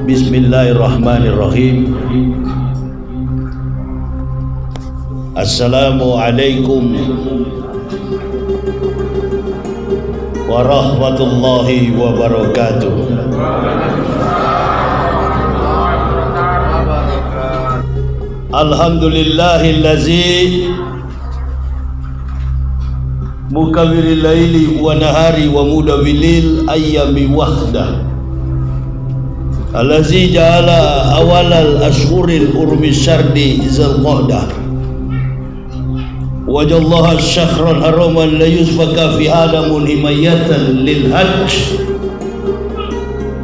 Bismillahirrahmanirrahim. Assalamualaikum warahmatullahi wabarakatuh. Alhamdulillahillazi mukawwiril laili wa nahari wa mudawwilil ayyami wahdah. Allazi ja'ala awalal ashhuril urmi syardi Zulqa'dah wajallaha syahral haraman la yusfaka fi adamun himayatan lil hajj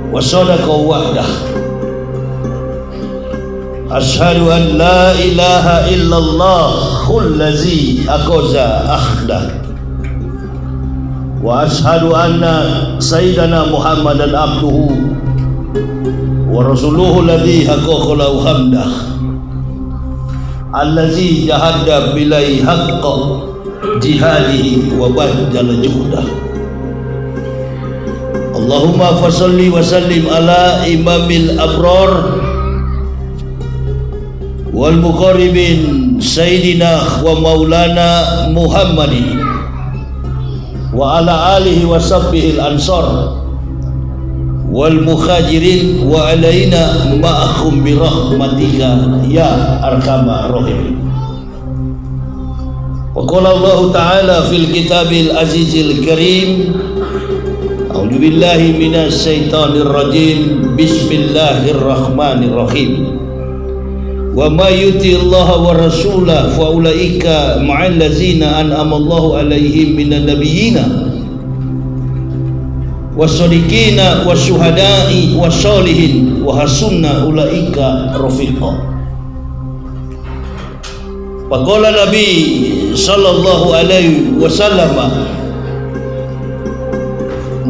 wa sadaqa wahdah. Ashhadu an la ilaha illallah allazi aqaza akhdah wa ashhadu anna sayyidana Muhammadan abduhu wa rasuluhu alladhi haqqaqa lahu hamdah allazi jahada bilai haqqa jihadihi wa badala juhdah. Allahumma fasalli wa sallim ala imamil abrar wal muqarribin sayyidina wa maulana Muhammadin wa ala alihi wa sahbihi al-ansar wal muhajirin wa alaina ma'akhum bi rahmatika ya arhamar rahimin. Wa qala Allah ta'ala fil kitabil azizil karim, a'udzu billahi minas syaitonir rajim, bismillahirrahmanirrahim. Wa may yuti Allah wa rasulahu fa ulaika ma'al ladzina an'ama Allahu 'alaihim minan nabiyyina wasodiqina wasyuhada'i wassolihin wa hasunna ulaika rafiqa. Faqala Nabi sallallahu alaihi wasallam,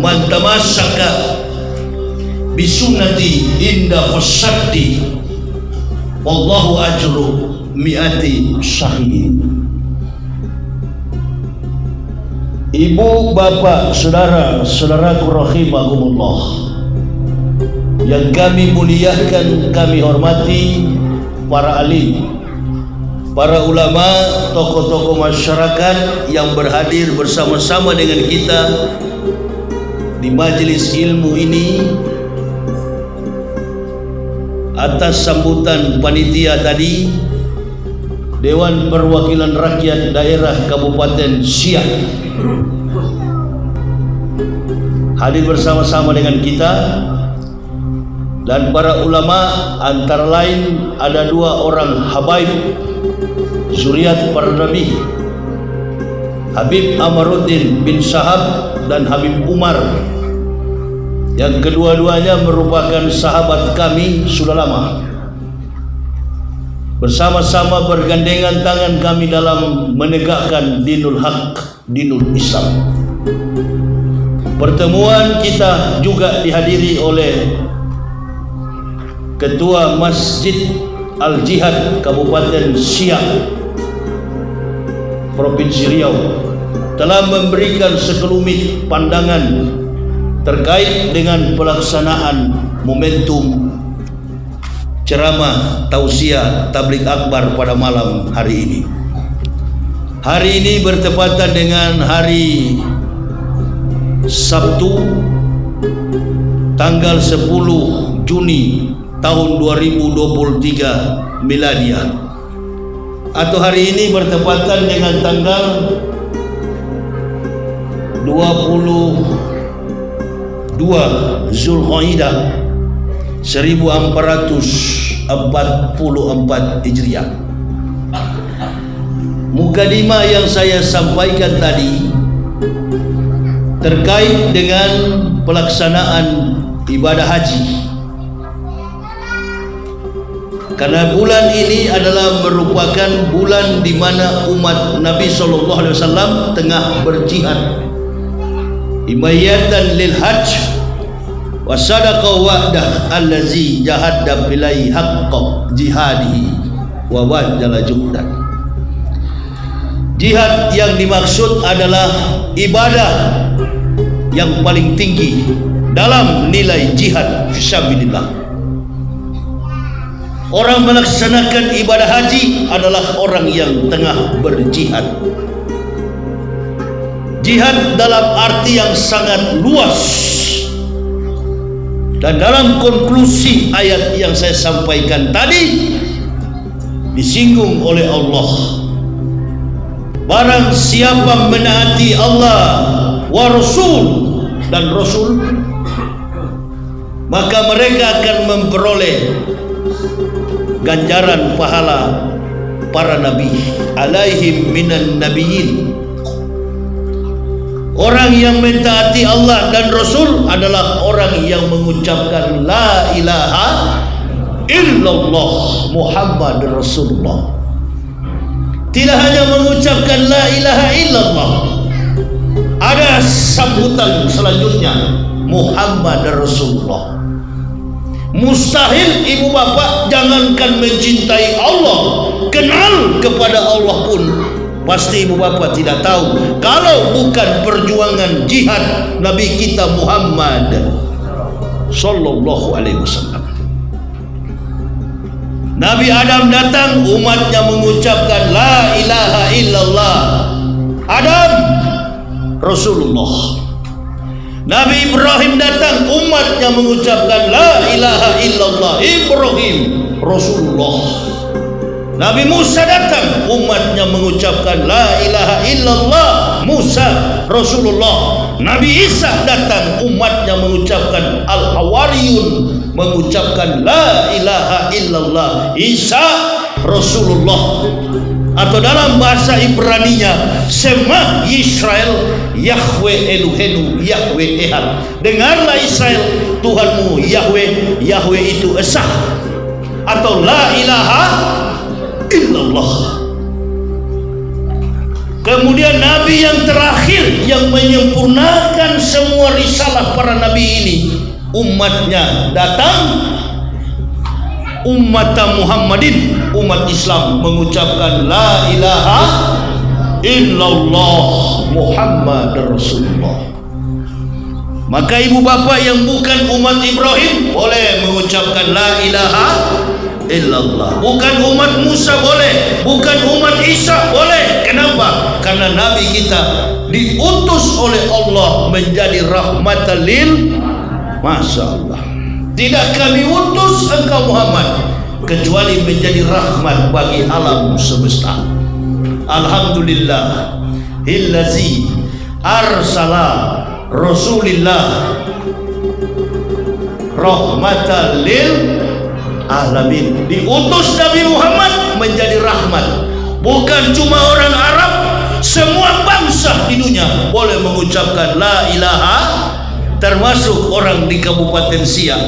man tamassaka bisunnati inda fasaddi wallahu ajru mi'ati syahidin. Ibu, bapak, saudara-saudaraku rahimakumullah yang kami muliakan, kami hormati, para alim, para ulama, tokoh-tokoh masyarakat yang berhadir bersama-sama dengan kita di majelis ilmu ini. Atas sambutan panitia tadi, Dewan Perwakilan Rakyat Daerah Kabupaten Siak hadir bersama-sama dengan kita, dan para ulama, antara lain ada dua orang habaib zuriat para nabi, Habib Amaruddin bin Syahab dan Habib Umar, yang kedua-duanya merupakan sahabat kami sudah lama. Bersama-sama bergandengan tangan kami dalam menegakkan dinul haq, dinul Islam. Pertemuan kita juga dihadiri oleh Ketua Masjid Al-Jihad Kabupaten Siak Provinsi Riau, telah memberikan sekelumit pandangan terkait dengan pelaksanaan momentum ceramah tausiah tabligh akbar pada malam hari ini. Hari ini bertepatan dengan hari Sabtu tanggal 10 Juni tahun 2023 miladiah, atau hari ini bertepatan dengan tanggal 22 Zulqa'dah 1444 Hijriah. Mukadimah yang saya sampaikan tadi terkait dengan pelaksanaan ibadah haji, karena bulan ini adalah merupakan bulan di mana umat Nabi SAW tengah berjihad himayatan lil hajj wa sadaqa wa'dah allazi jahada bilai haqqa jihadihi wa wajala juhdan. Jihad yang dimaksud adalah ibadah yang paling tinggi dalam nilai jihad fisabilillah. Orang melaksanakan ibadah haji adalah orang yang tengah berjihad. Jihad dalam arti yang sangat luas. Dan dalam konklusi ayat yang saya sampaikan tadi disinggung oleh Allah, barang siapa menaati Allah wa Rasul dan Rasul, maka mereka akan memperoleh ganjaran pahala para nabi, alaihim minan nabiyyin. Orang yang mentaati Allah dan Rasul adalah orang yang mengucapkan la ilaha illallah Muhammad Rasulullah. Tidak hanya mengucapkan la ilaha illallah, ada sambutan selanjutnya, Muhammad Rasulullah. Mustahil ibu bapak jangankan mencintai Allah, kenal kepada Allah pun pasti ibu bapak tidak tahu kalau bukan perjuangan jihad Nabi kita Muhammad sallallahu alaihi wasallam. Nabi Adam datang, umatnya mengucapkan la ilaha illallah. Adam Rasulullah. Nabi Ibrahim datang, umatnya mengucapkan la ilaha illallah. Ibrahim Rasulullah. Nabi Musa datang, umatnya mengucapkan la ilaha illallah. Musa Rasulullah. Nabi Isa datang, umatnya mengucapkan al-hawariyun, mengucapkan la ilaha illallah. Isa Rasulullah. Atau dalam bahasa Ibraninya, Sema Yisrael Yahweh Elohenu, Yahweh Ehad. Dengarlah Israel, Tuhanmu Yahweh, Yahweh itu esa. Atau la ilaha illallah. Kemudian Nabi yang terakhir yang menyempurnakan semua risalah para Nabi ini, umatnya datang, umat Muhammadin, umat Islam mengucapkan la ilaha illallah Muhammad Rasulullah. Maka ibu bapak yang bukan umat Ibrahim boleh mengucapkan la ilaha illallah. Bukan umat Musa boleh, bukan umat Isa boleh. Kenapa? Karena Nabi kita diutus oleh Allah menjadi rahmatan lil, Masya Allah. Tidak kami utus engkau Muhammad kecuali menjadi rahmat bagi alam semesta. Alhamdulillah illazi arsala Rasulillah rahmatan lil alamin. Diutus Nabi Muhammad menjadi rahmat. Bukan cuma orang Arab, semua bangsa di dunia boleh mengucapkan la ilaha, termasuk orang di Kabupaten Siak.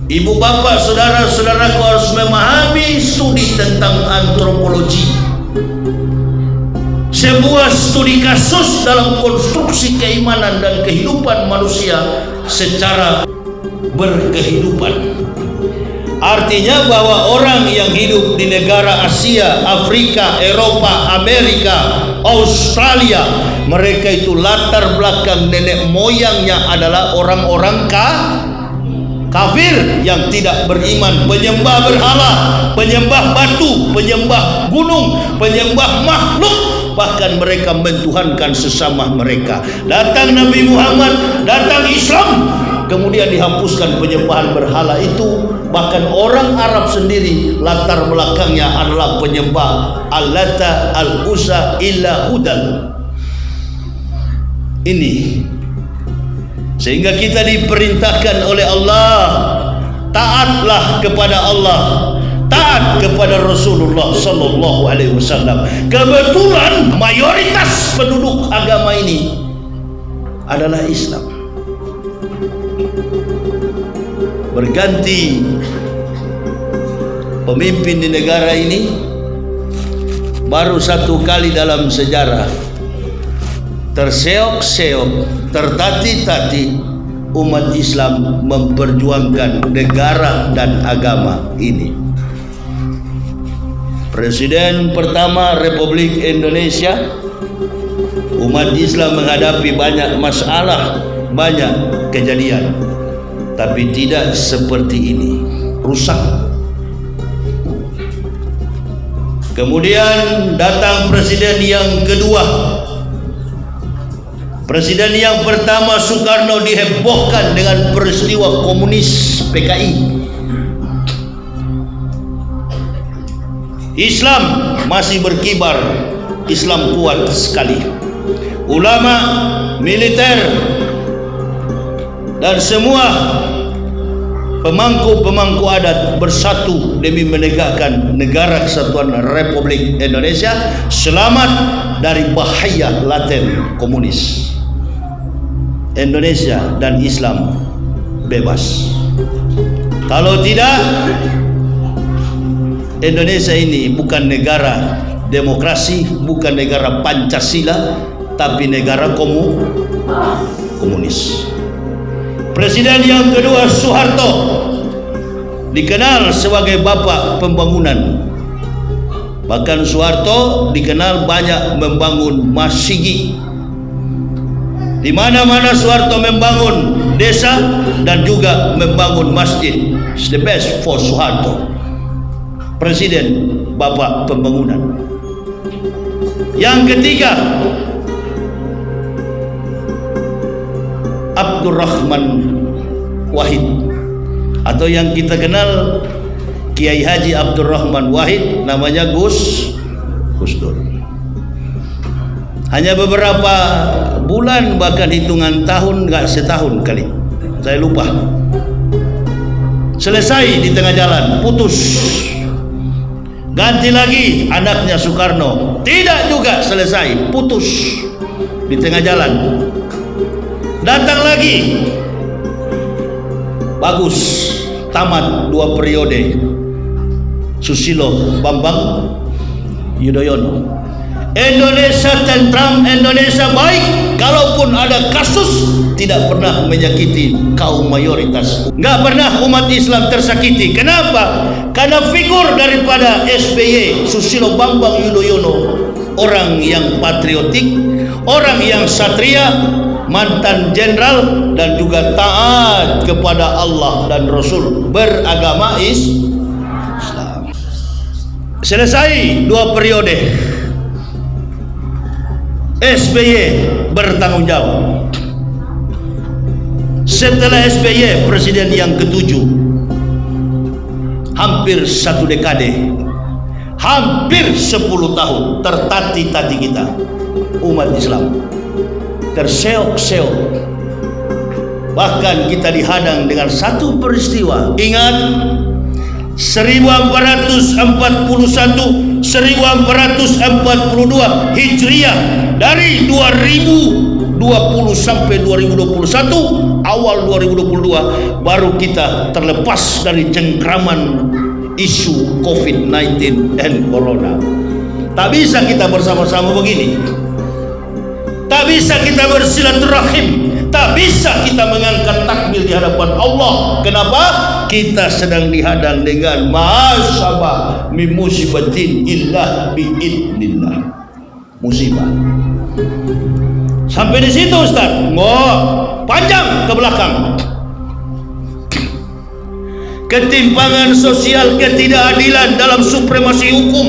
Ibu bapak saudara-saudaraku harus memahami studi tentang antropologi, sebuah studi kasus dalam konstruksi keimanan dan kehidupan manusia secara berkehidupan. Artinya bahwa orang yang hidup di negara Asia, Afrika, Eropa, Amerika, Australia, mereka itu latar belakang nenek moyangnya adalah orang-orang kafir yang tidak beriman, penyembah berhala, penyembah batu, penyembah gunung, penyembah makhluk, bahkan mereka mentuhankan sesama mereka. Datang Nabi Muhammad, datang Islam, kemudian dihapuskan penyembahan berhala itu. Bahkan orang Arab sendiri latar belakangnya adalah penyembah Al-Lata, Al-Uzza, illa Hudal. Ini sehingga kita diperintahkan oleh Allah, taatlah kepada Allah, taat kepada Rasulullah sallallahu alaihi wasallam. Kebetulan mayoritas penduduk agama ini adalah Islam. Berganti pemimpin di negara ini, baru satu kali dalam sejarah terseok-seok, tertati-tati umat Islam memperjuangkan negara dan agama ini. Presiden pertama Republik Indonesia, umat Islam menghadapi banyak masalah, banyak kejadian, tapi tidak seperti ini. rusak. Kemudian datang presiden yang kedua. Presiden yang pertama Soekarno dihebohkan dengan peristiwa komunis PKI. Islam masih berkibar, Islam kuat sekali. Ulama, militer, dan semua pemangku adat bersatu demi menegakkan negara kesatuan Republik Indonesia selamat dari bahaya laten komunis. Indonesia dan Islam bebas. Kalau tidak, Indonesia ini bukan negara demokrasi, bukan negara Pancasila, tapi negara komunis. Presiden yang kedua Soeharto dikenal sebagai bapak pembangunan. Bahkan Soeharto dikenal banyak membangun masjid. Di mana-mana Soeharto membangun desa dan juga membangun masjid. It's the best for Soeharto. Presiden bapak pembangunan. Yang ketiga, Abdurrahman Wahid, atau yang kita kenal Kiai Haji Abdurrahman Wahid, namanya Gus Dur. Hanya beberapa bulan, bahkan hitungan tahun, nggak setahun kali, saya lupa, selesai di tengah jalan, putus. Ganti lagi anaknya Soekarno, tidak juga selesai, putus di tengah jalan. Datang lagi, bagus, tamat 2 periode, Susilo Bambang Yudhoyono. Indonesia tentram, Indonesia baik. Kalaupun ada kasus, tidak pernah menyakiti kaum mayoritas. Nggak pernah umat Islam tersakiti. Kenapa? Karena figur daripada SBY, Susilo Bambang Yudhoyono, orang yang patriotik, orang yang satria, mantan jenderal, dan juga taat kepada Allah dan Rasul, beragama Islam. Selesai 2 periode, SBY bertanggung jawab. Setelah SBY, presiden yang ke-7, hampir 1 dekade, hampir 10 tahun tertati-tati kita umat Islam, terseok-seok. Bahkan kita dihadang dengan satu peristiwa. Ingat, 1441 1442 Hijriah, dari 2020 sampai 2021, awal 2022 baru kita terlepas dari cengkraman isu COVID-19 dan Corona. Tak bisa kita bersama-sama begini, tak bisa kita bersilaturahim, tak bisa kita mengangkat takbir di hadapan Allah. Kenapa? Kita sedang dihadang dengan ma'asabah min musibatin illa bi'idnillah. Musibah. Sampai di situ Ustaz. Panjang ke belakang. Ketimpangan sosial, ketidakadilan dalam supremasi hukum,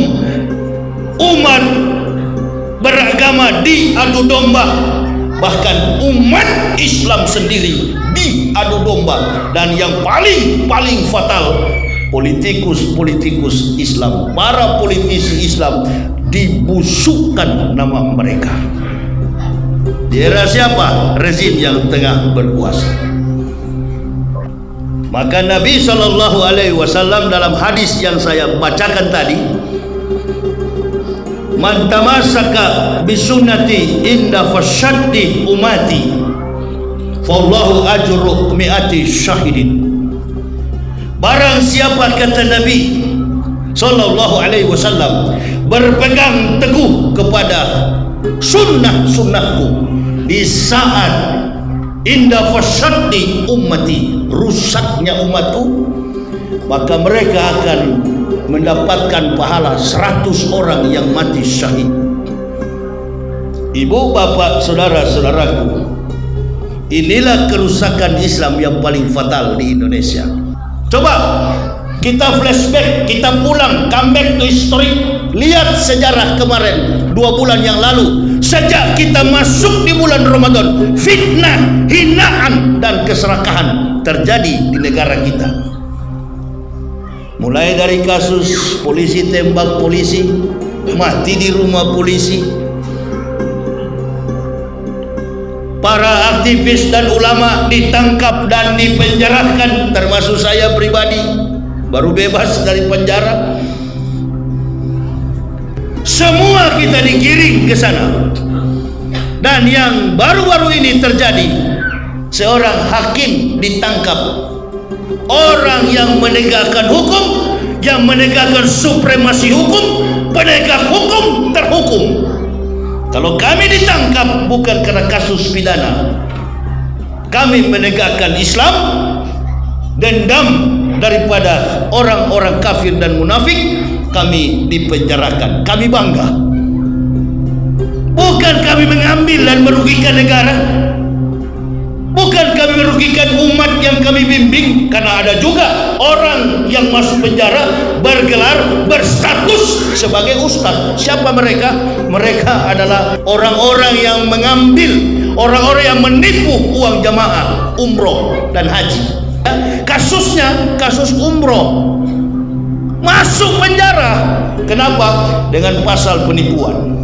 umat beragama diadu domba. Bahkan umat Islam sendiri diadu domba. Dan yang paling fatal, politikus Islam, para politisi Islam, dibusukkan nama mereka. Di era siapa? Rezim yang tengah berkuasa. Maka Nabi SAW dalam hadis yang saya bacakan tadi, man tamassaka bisunnati inda fasyaddi umati fallahu ajru mi'ati syahidin. Barang siapa, kata Nabi SAW, berpegang teguh kepada sunnahku di saat inda fasyaddi ummati, rusaknya umatku, maka mereka akan mendapatkan pahala 100 orang yang mati syahid. Ibu, bapak, saudara-saudaraku, inilah kerusakan Islam yang paling fatal di Indonesia. Coba Kita flashback, kita pulang, come back to history. Lihat sejarah kemarin 2 bulan yang lalu. Sejak kita masuk di bulan Ramadan, fitnah, hinaan dan keserakahan terjadi di negara kita. Mulai dari kasus polisi tembak polisi, mati di rumah polisi, para aktivis dan ulama ditangkap dan dipenjarakan, termasuk saya pribadi, baru bebas dari penjara. Semua kita digiring ke sana. Dan yang baru-baru ini terjadi, seorang hakim ditangkap. Orang yang menegakkan hukum, yang menegakkan supremasi hukum, penegak hukum terhukum. Kalau kami ditangkap bukan karena kasus pidana, kami menegakkan Islam, dendam daripada orang-orang kafir dan munafik, kami dipenjarakan. Kami bangga. Bukan kami mengambil dan merugikan negara, bukan kami merugikan umat yang kami bimbing, karena ada juga orang yang masuk penjara bergelar, berstatus sebagai ustaz. Siapa mereka? Mereka adalah orang-orang yang mengambil, orang-orang yang menipu uang jamaah umroh dan haji. Kasusnya kasus umroh, masuk penjara. Kenapa? Dengan pasal penipuan.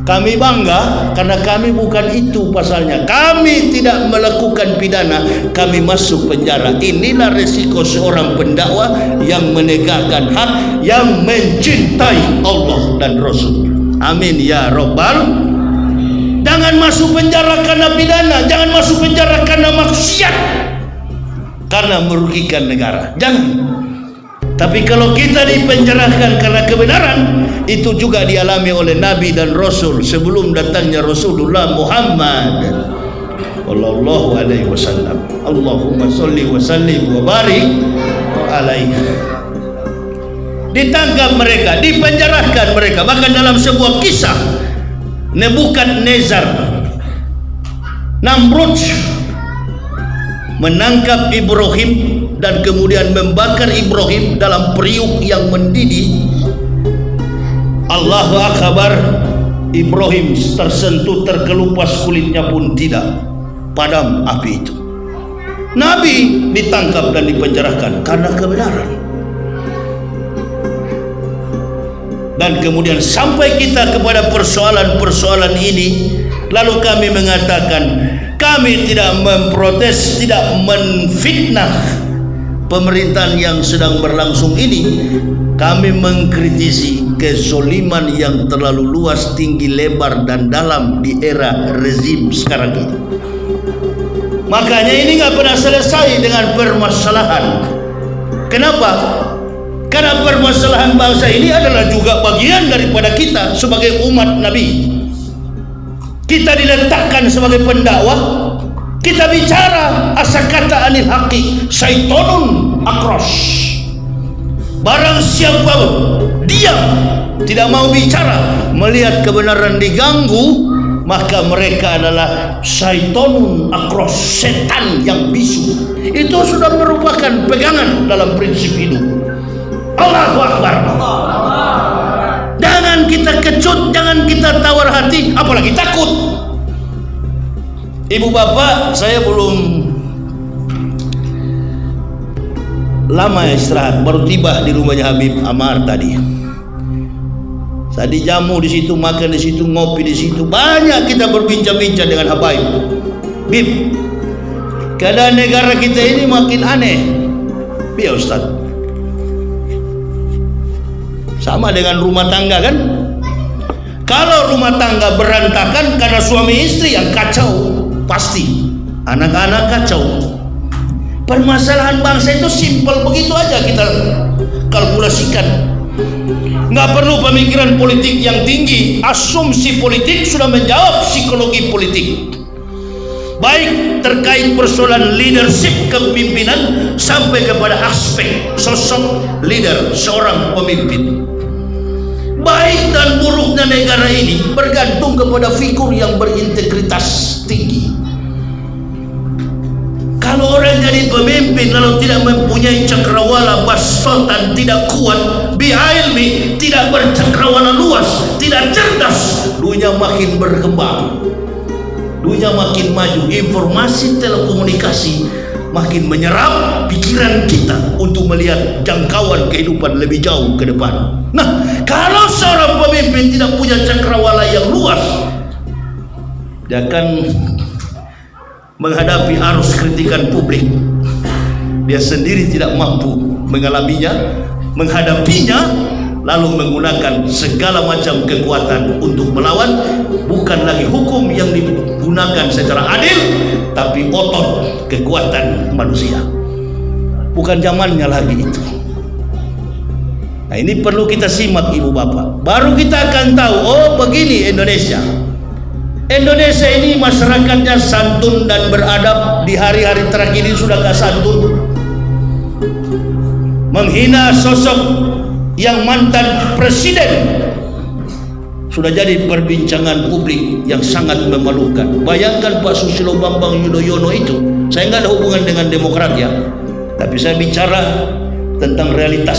Kami bangga karena kami bukan itu pasalnya. Kami tidak melakukan pidana, kami masuk penjara. Inilah resiko seorang pendakwah yang menegakkan hak, yang mencintai Allah dan Rasul. Amin ya Rabbal. Jangan masuk penjara karena pidana, jangan masuk penjara karena maksiat, karena merugikan negara. Jangan. Tapi kalau kita dipenjarakan karena kebenaran, itu juga dialami oleh Nabi dan Rasul sebelum datangnya Rasulullah Muhammad sallallahu alaihi wasallam. Allahumma sholli wa sallim wa barik alaihi. Ditangkap mereka, dipenjarakan mereka. Bahkan dalam sebuah kisah, Nebukadnezar, Namrud menangkap Ibrahim dan kemudian membakar Ibrahim dalam periuk yang mendidih. Allahu Akbar, Ibrahim tersentuh, terkelupas kulitnya pun tidak, padam api itu. Nabi ditangkap dan dipenjarakan karena kebenaran. Dan kemudian sampai kita kepada persoalan-persoalan ini, lalu kami mengatakan kami tidak memprotes, tidak menfitnah pemerintahan yang sedang berlangsung ini. Kami mengkritisi kezoliman yang terlalu luas, tinggi, lebar dan dalam di era rezim sekarang ini. Makanya ini nggak pernah selesai dengan permasalahan. Kenapa? Karena permasalahan bangsa ini adalah juga bagian daripada kita sebagai umat Nabi. Kita diletakkan sebagai pendakwah. Kita bicara asakata anil haqi syaitonun akros. Barang siapa diam, tidak mau bicara, melihat kebenaran diganggu, maka mereka adalah syaitonun akros, setan yang bisu. Itu sudah merupakan pegangan dalam prinsip hidup. Allahu Akbar. Jangan kita kecut, jangan kita tawar hati, apalagi takut. Ibu bapak, saya belum lama istirahat, baru tiba di rumahnya Habib Amar tadi. Tadi jamu di situ, makan di situ, ngopi di situ, banyak kita berbincang-bincang dengan Habaib. Bib, keadaan negara kita ini makin aneh. Ya Ustaz, sama dengan rumah tangga kan? Kalau rumah tangga berantakan karena suami istri yang kacau, pasti anak-anak kacau. Permasalahan bangsa itu simpel begitu aja kita kalkulasikan. Nggak perlu pemikiran politik yang tinggi. Asumsi politik sudah menjawab psikologi politik, baik terkait persoalan leadership, kepemimpinan, sampai kepada aspek sosok leader, seorang pemimpin. Baik dan buruknya negara ini bergantung kepada figur yang berintegritas tinggi. Kalau Kalau orang jadi pemimpin lalu tidak mempunyai cakrawala basotan, tidak kuat, bi'ilmi, tidak bercakrawala luas, tidak cerdas, dunia makin berkembang, dunia makin maju, informasi telekomunikasi makin menyerap pikiran kita untuk melihat jangkauan kehidupan lebih jauh ke depan. Nah, kalau seorang pemimpin tidak punya cakrawala yang luas, dia akan menghadapi arus kritikan publik. Dia sendiri tidak mampu mengalaminya, menghadapinya, lalu menggunakan segala macam kekuatan untuk melawan. Bukan lagi hukum yang digunakan secara adil, tapi otot kekuatan manusia. Bukan zamannya lagi itu. Nah, ini perlu kita simak ibu bapak. Baru kita akan tahu, oh begini Indonesia. Indonesia ini masyarakatnya santun dan beradab. Di hari-hari terakhir ini sudah gak santun, menghina sosok yang mantan presiden sudah jadi perbincangan publik yang sangat memalukan. Bayangkan Pak Susilo Bambang Yudhoyono itu, saya nggak ada hubungan dengan Demokrat ya, tapi saya bicara tentang realitas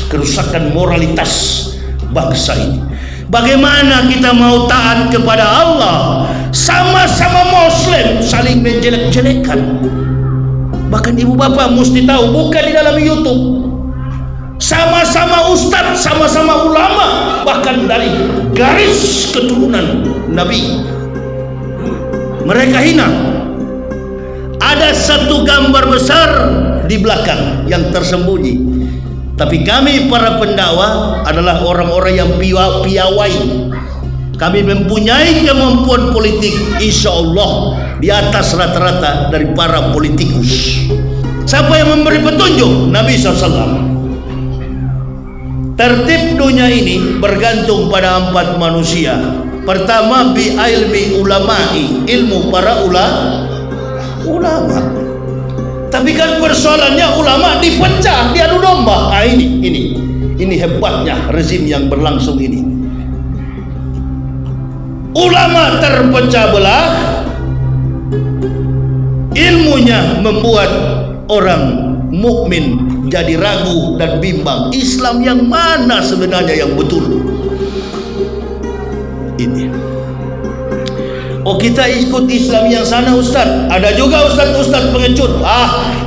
kerusakan moralitas bangsa ini. Bagaimana kita mau taat kepada Allah, sama-sama Muslim saling menjelek-jelekan. Bahkan ibu bapak mesti tahu, bukan di dalam YouTube, sama-sama ustadz, sama-sama ulama, bahkan dari garis keturunan Nabi, mereka hina. Ada satu gambar besar di belakang yang tersembunyi. Tapi kami para pendakwah adalah orang-orang yang piawai. Kami mempunyai kemampuan politik, insya Allah di atas rata-rata dari para politikus. Siapa yang memberi petunjuk? Nabi SAW. Tertib dunia ini bergantung pada 4 manusia. Pertama, bi ilmi ulama'i, ilmu para ulama. Tapi kan persoalannya ulama dipecah, diadu domba. Ah, ini hebatnya rezim yang berlangsung ini. Ulama terpecah belah, ilmunya membuat orang mukmin jadi ragu dan bimbang. Islam yang mana sebenarnya yang betul? Ini. Oh, kita ikut Islam yang sana Ustaz. Ada juga Ustaz-Ustaz pengecut.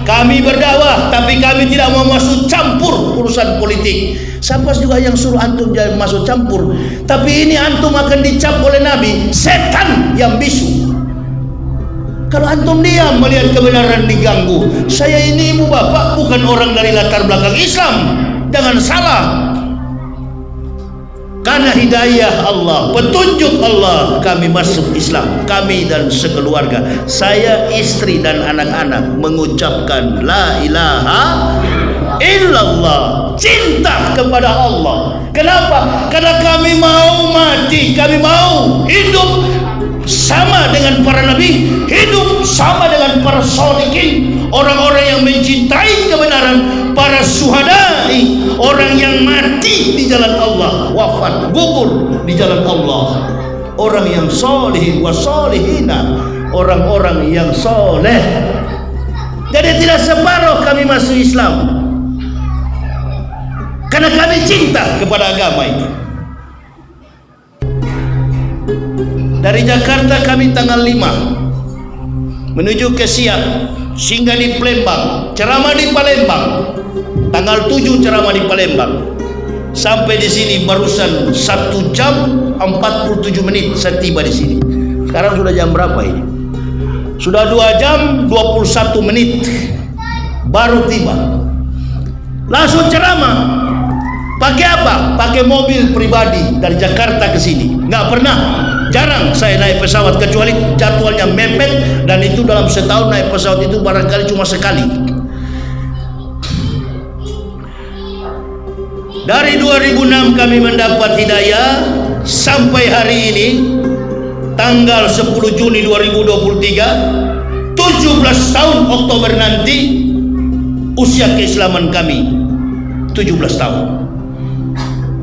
Kami berdakwah, tapi kami tidak mau masuk campur urusan politik. Siapa juga yang suruh antum jangan masuk campur? Tapi ini antum akan dicap oleh Nabi, setan yang bisu. Kalau antum diam melihat kebenaran diganggu. Saya ini ibu bapak bukan orang dari latar belakang Islam. Jangan salah. Karena hidayah Allah, petunjuk Allah, kami masuk Islam, kami dan sekeluarga, saya, istri dan anak-anak mengucapkan la ilaha illallah, cinta kepada Allah. Kenapa? Karena kami mau mati, kami mau hidup sama dengan para nabi, hidup sama dengan para sholihin, orang-orang yang mencintai kebenaran, para syuhadai, orang yang mati di jalan Allah, wafat gugur di jalan Allah, orang yang solih wasolihina, orang-orang yang soleh. Jadi tidak separuh kami masuk Islam, karena kami cinta kepada agama ini. Dari Jakarta kami tanggal 5 menuju ke Siak, singgah di Palembang, ceramah di Palembang. Tanggal 7 ceramah di Palembang. Sampai di sini barusan 1 jam 47 menit saya tiba di sini. Sekarang sudah jam berapa ini? Sudah 2 jam 21 menit baru tiba. Langsung ceramah. Pakai apa? Pakai mobil pribadi dari Jakarta ke sini. Nggak pernah, jarang saya naik pesawat kecuali jadwalnya mepet, dan itu dalam setahun naik pesawat itu barangkali cuma sekali. Dari 2006 kami mendapat hidayah sampai hari ini tanggal 10 Juni 2023, 17 tahun Oktober nanti usia keislaman kami 17 tahun.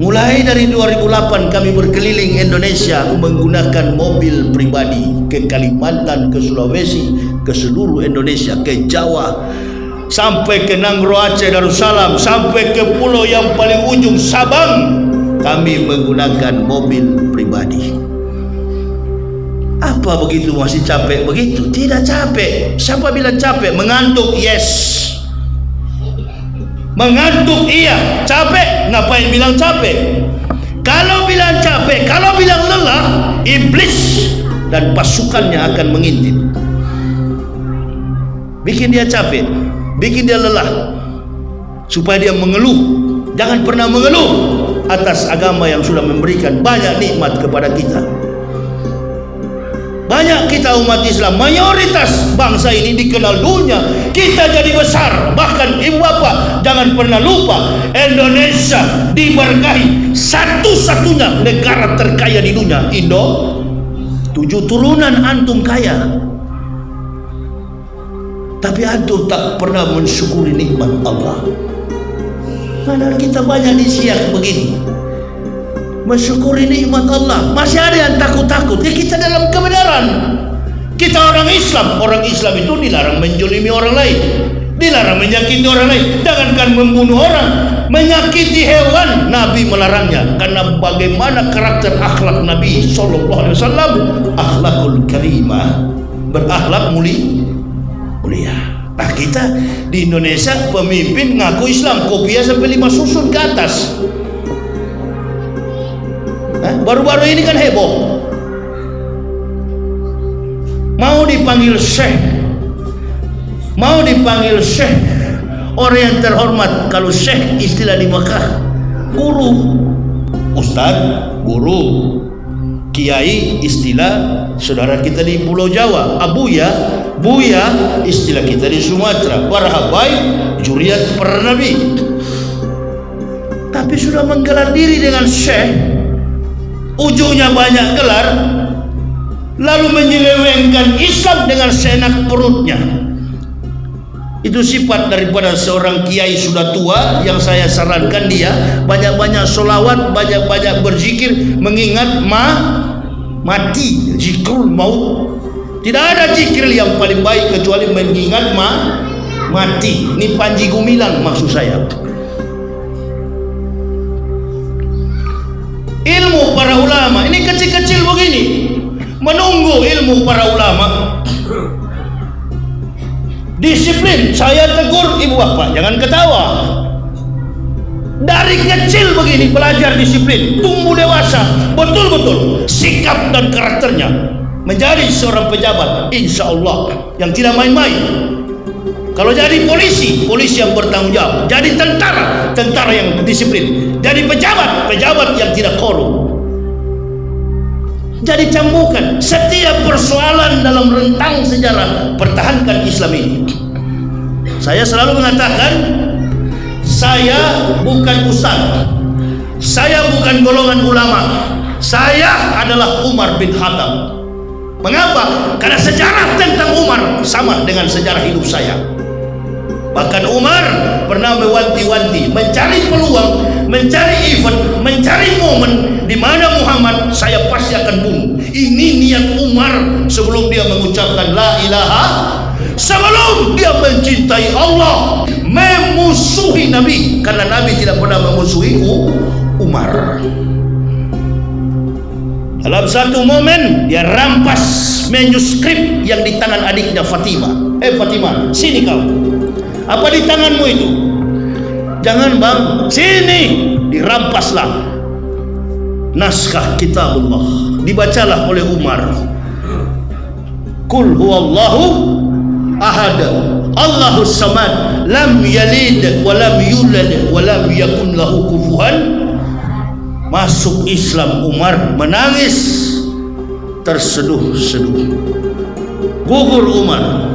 Mulai dari 2008 kami berkeliling Indonesia menggunakan mobil pribadi ke Kalimantan, ke Sulawesi, ke seluruh Indonesia, ke Jawa, sampai ke Nanggro Aceh Darussalam, sampai ke pulau yang paling ujung Sabang. Kami menggunakan mobil pribadi. Apa begitu masih capek begitu? Tidak capek. Siapa bilang capek? Mengantuk? Yes. Mengantuk iya, capek ngapain bilang capek? Kalau bilang capek, kalau bilang lelah, iblis dan pasukannya akan mengintip. Bikin dia capek, bikin dia lelah, supaya dia mengeluh. Jangan pernah mengeluh atas agama yang sudah memberikan banyak nikmat kepada kita. Banyak kita umat Islam, mayoritas bangsa ini dikenal dunia. Kita jadi besar. Bahkan ibu bapak jangan pernah lupa, Indonesia diberkahi satu-satunya negara terkaya di dunia. Indo, 7 turunan antum kaya, tapi antum tak pernah mensyukuri nikmat Allah. Padahal kita banyak disiak begini, mensyukuri nikmat Allah. Masih ada yang takut-takut. Ya, kita dalam kebenaran. Kita orang Islam itu dilarang menjolimi orang lain, dilarang menyakiti orang lain. Jangankan membunuh orang, menyakiti hewan Nabi melarangnya. Karena bagaimana karakter akhlak Nabi SAW, akhlakul karimah, berakhlak mulia. Nah, kita di Indonesia pemimpin ngaku Islam, kopiah sampai 5 susun ke atas. Baru-baru ini kan heboh, mau dipanggil syekh, orang yang terhormat. Kalau syekh istilah di Mekah, guru, ustaz, guru. Kiai istilah saudara kita di Pulau Jawa, abuya, buya istilah kita di Sumatera, marhabai, juriat para nabi. Tapi sudah menggelar diri dengan syekh, ujungnya banyak gelar, lalu menyelewengkan Islam dengan seenak perutnya. Itu sifat daripada seorang kiai sudah tua. Yang saya sarankan dia banyak-banyak solawat, banyak-banyak berzikir, mengingat mati, zikrul maut. Tidak ada zikir yang paling baik kecuali mengingat mati. Ini Panji Gumilang maksud saya. Ilmu para ulama ini kecil-kecil begini, menunggu ilmu para ulama. Disiplin. Saya tegur ibu bapak, jangan ketawa. Dari kecil begini belajar disiplin, tumbuh dewasa, betul-betul sikap dan karakternya menjadi seorang pejabat, insya Allah yang tidak main-main. Kalau jadi polisi yang bertanggung jawab. Jadi tentara yang disiplin. Jadi pejabat yang tidak korup. Jadi cambukan setiap persoalan dalam rentang sejarah, pertahankan Islam ini. Saya selalu mengatakan, saya bukan ustaz, saya bukan golongan ulama, saya adalah Umar bin Khattab. Mengapa? Karena sejarah tentang Umar sama dengan sejarah hidup saya. Bahkan Umar pernah mewanti-wanti, mencari peluang, mencari event, mencari momen di mana Muhammad saya pasti akan bunuh. Ini niat Umar sebelum dia mengucapkan la ilaha, sebelum dia mencintai Allah, memusuhi Nabi. Karena Nabi tidak pernah memusuhi Umar. Dalam satu momen dia rampas manuskrip yang di tangan adiknya Fatimah. Fatimah, sini kau. Apa di tanganmu itu? Jangan bang, sini. Dirampaslah naskah kitabullah, dibacalah oleh Umar. Qul huwallahu ahad, Allahus samad, lam yalid wa lam yulad wa lam yakun lahu kufuwan. Masuk Islam Umar menangis, terseduh-seduh, gugur Umar.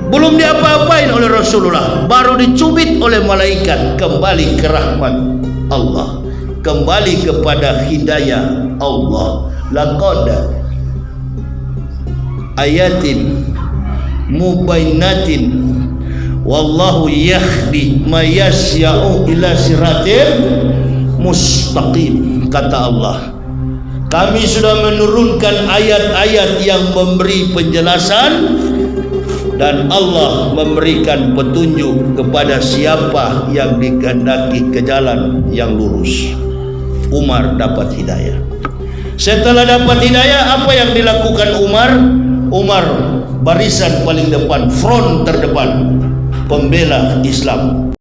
Belum diapa-apain oleh Rasulullah, baru dicubit oleh malaikat, kembali ke rahmat Allah, kembali kepada hidayah Allah. Laqad ayatin mubainatin wallahu yahdi may yasya'u ila siratin mustaqim. Kata Allah, kami sudah menurunkan ayat-ayat yang memberi penjelasan, dan Allah memberikan petunjuk kepada siapa yang dikehendaki ke jalan yang lurus. Umar dapat hidayah. Setelah dapat hidayah, apa yang dilakukan Umar? Umar barisan paling depan, front terdepan, pembela Islam.